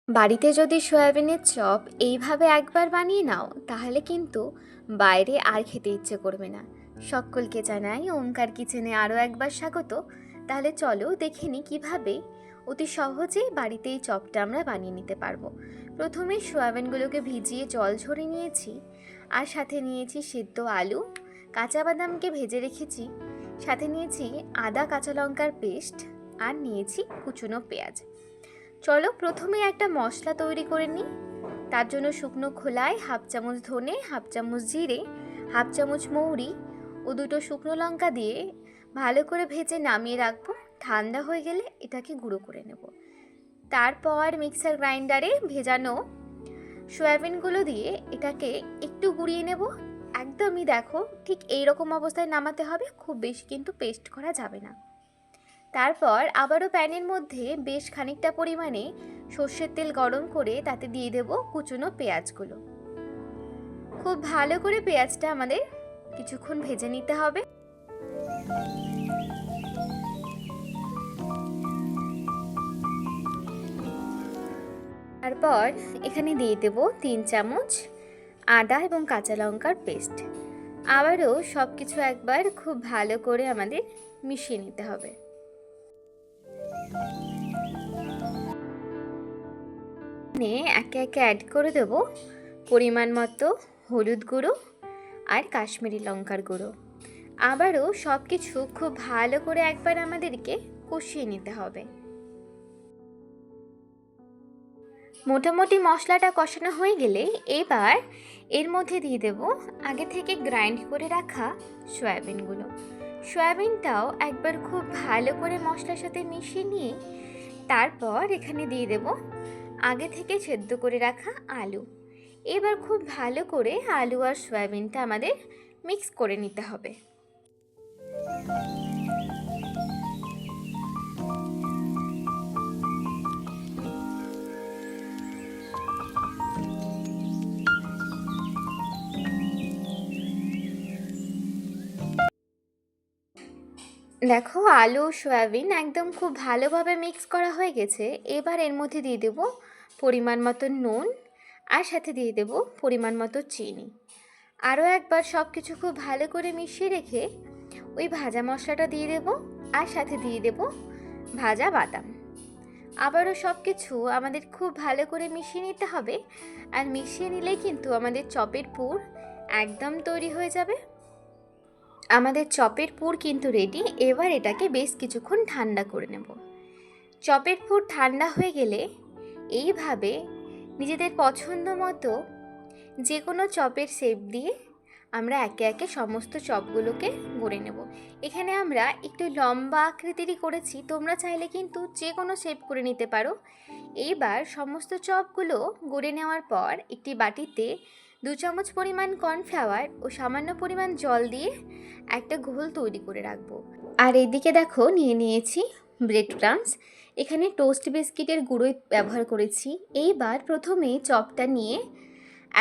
বাড়িতে যদি সয়াবিনের চপ এইভাবে একবার বানিয়ে নাও তাহলে কিন্তু বাইরে আর খেতে ইচ্ছে করবে না। সকলকে জানাই ওমকার কিচেনে আরও একবার স্বাগত। তাহলে চলো দেখে নিই কীভাবে অতি সহজেই বাড়িতে এই চপটা আমরা বানিয়ে নিতে পারবো। প্রথমে সয়াবিনগুলোকে ভিজিয়ে জল ঝরিয়ে নিয়েছি, আর সাথে নিয়েছি সিদ্ধ আলু, কাঁচা বাদামকে ভেজে রেখেছি, সাথে নিয়েছি আদা কাঁচা লঙ্কার পেস্ট, আর নিয়েছি কুচনো পেঁয়াজ। চলো প্রথমে একটা মশলা তৈরি করে নিই। তার জন্য শুকনো খোলায় হাফ চামচ ধনে, হাফ চামচ জিরে, হাফ চামচ মৌরি ও দুটো শুকনো লঙ্কা দিয়ে ভালো করে ভেজে নামিয়ে রাখবো। ঠান্ডা হয়ে গেলে এটাকে গুঁড়ো করে নেব। তারপর মিক্সার গ্রাইন্ডারে ভেজানো সয়াবিনগুলো দিয়ে এটাকে একটু গুঁড়িয়ে নেব। একদমই দেখো ঠিক এইরকম অবস্থায় নামাতে হবে, খুব বেশি কিন্তু পেস্ট করা যাবে না। তারপর আবারও প্যানের মধ্যে বেশ খানিকটা পরিমাণে সর্ষের তেল গরম করে তাতে দিয়ে দেব কুচনো পেঁয়াজগুলো। খুব ভালো করে পেঁয়াজটা আমাদের কিছুক্ষণ ভেজে নিতে হবে। তারপর এখানে দিয়ে দেব 3 চামচ আদা এবং কাঁচা লঙ্কার পেস্ট। আবারও সব কিছু একবার খুব ভালো করে আমাদের মিশিয়ে নিতে হবে। একে একে অ্যাড করে দেব পরিমাণ মতো হলুদ গুঁড়ো আর কাশ্মীরি লঙ্কার গুঁড়ো। আবারও সব কিছু খুব ভালো করে একবার আমাদেরকে কষিয়ে নিতে হবে। মোটামুটি মশলাটা কষানো হয়ে গেলে এবার এর মধ্যে দিয়ে দেব আগে থেকে গ্রাইন্ড করে রাখা সয়াবিনগুলো। সয়াবিনটাও একবার খুব ভালো করে মশলার সাথে মিশিয়ে নিয়ে তারপর এখানে দিয়ে দেব আগে থেকে সেদ্ধ করে রাখা আলু। এবার খুব ভালো করে আলু আর সয়াবিনটা আমাদের মিক্স করে নিতে হবে। দেখো আলু সয়াবিন একদম খুব ভালোভাবে মিক্স করা হয়ে গেছে। এবার এর মধ্যে দিয়ে দেব পরিমাণ মতো নুন, আর সাথে দিয়ে দেব পরিমাণ মতো চিনি। আরও একবার সব কিছু খুব ভালো করে মিশিয়ে রেখে ওই ভাজা মশলাটা দিয়ে দেব, আর সাথে দিয়ে দেব ভাজা বাদাম। আবারও সব কিছু আমাদের খুব ভালো করে মিশিয়ে নিতে হবে। আর মিশিয়ে নিলেই কিন্তু আমাদের চপের পুর একদম তৈরি হয়ে যাবে। আমাদের চপের পুর কিন্তু রেডি। এবার এটাকে বেশ কিছুক্ষণ ঠান্ডা করে নেব। চপের পুর ঠান্ডা হয়ে গেলে এইভাবে নিজেদের পছন্দ মতো যে কোনো চপের শেপ দিয়ে আমরা একে একে সমস্ত চপগুলোকে গড়ে নেব। এখানে আমরা একটু লম্বা আকৃতিরই করেছি, তোমরা চাইলে কিন্তু যে কোনো শেপ করে নিতে পারো। এইবার সমস্ত চপগুলো গড়ে নেওয়ার পর একটি বাটিতে 2 চামচ পরিমাণ কর্নফ্লাওয়ার ও সামান্য পরিমাণ জল দিয়ে একটা ঘোল তৈরি করে রাখবো। আর এইদিকে দেখো নিয়ে নিয়েছি ব্রেড ক্রাম্বস। এখানে টোস্ট বিস্কিটের গুঁড়োই ব্যবহার করেছি। এইবার প্রথমে চপটা নিয়ে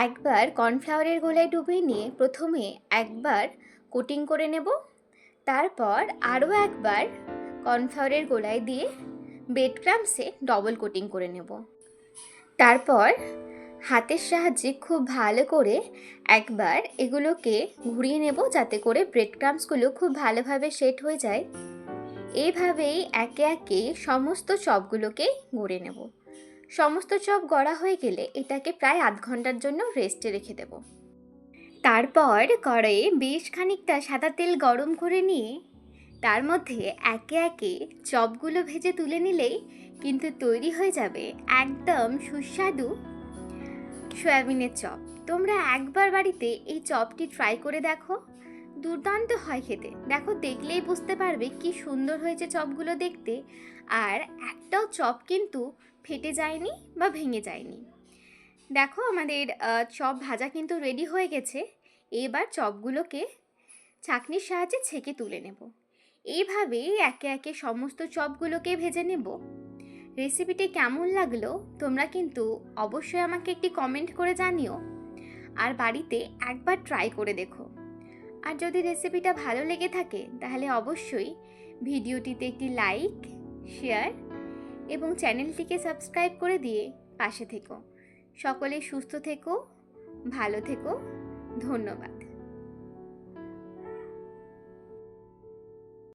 একবার কর্নফ্লাওয়ারের গোলায় ডুবিয়ে নিয়ে প্রথমে একবার কোটিং করে নেব। তারপর আরও একবার কর্নফ্লাওয়ারের গোলায় দিয়ে ব্রেড ক্রাম্বসে ডবল কোটিং করে নেব। তারপর হাতের সাহায্যে খুব ভালো করে একবার এগুলোকে ঘুরিয়ে নেব যাতে করে ব্রেড ক্রাম্বসগুলো খুব ভালোভাবে সেট হয়ে যায়। এইভাবেই একে একে সমস্ত চপগুলোকে গড়ে নেব। সমস্ত চপ গড়া হয়ে গেলে এটাকে প্রায় আধ ঘন্টার জন্য রেস্টে রেখে দেব। তারপর কড়াইয়ে বেশ খানিকটা সাদা তেল গরম করে নিয়ে তার মধ্যে একে একে চপগুলো ভেজে তুলে নিলেই কিন্তু তৈরি হয়ে যাবে একদম সুস্বাদু সয়াবিনের চপ। তোমরা একবার বাড়িতে এই চপটি ট্রাই করে দেখো, দুর্দান্ত হয় খেতে। দেখো দেখলেই বুঝতে পারবে কি সুন্দর হয়েছে চপগুলো দেখতে। আর একটাও চপ কিন্তু ফেটে যায়নি বা ভেঙে যায়নি। দেখো আমাদের চপ ভাজা কিন্তু রেডি হয়ে গেছে। এবার চপগুলোকে ছাঁকনির সাহায্যে ছেঁকে তুলে নেব। এইভাবেই একে একে সমস্ত চপগুলোকে ভেজে নেব। রেসিপিটি কেমন লাগলো তোমরা কিন্তু অবশ্যই আমাকে একটি কমেন্ট করে জানিও, আর বাড়িতে একবার ট্রাই করে দেখো। আর যদি রেসিপিটা ভালো লেগে থাকে তাহলে অবশ্যই ভিডিওটিতে একটি লাইক, শেয়ার এবং চ্যানেলটিকে সাবস্ক্রাইব করে দিয়ে পাশে থেকো। সকলেই সুস্থ থেকো, ভালো থেকো। ধন্যবাদ।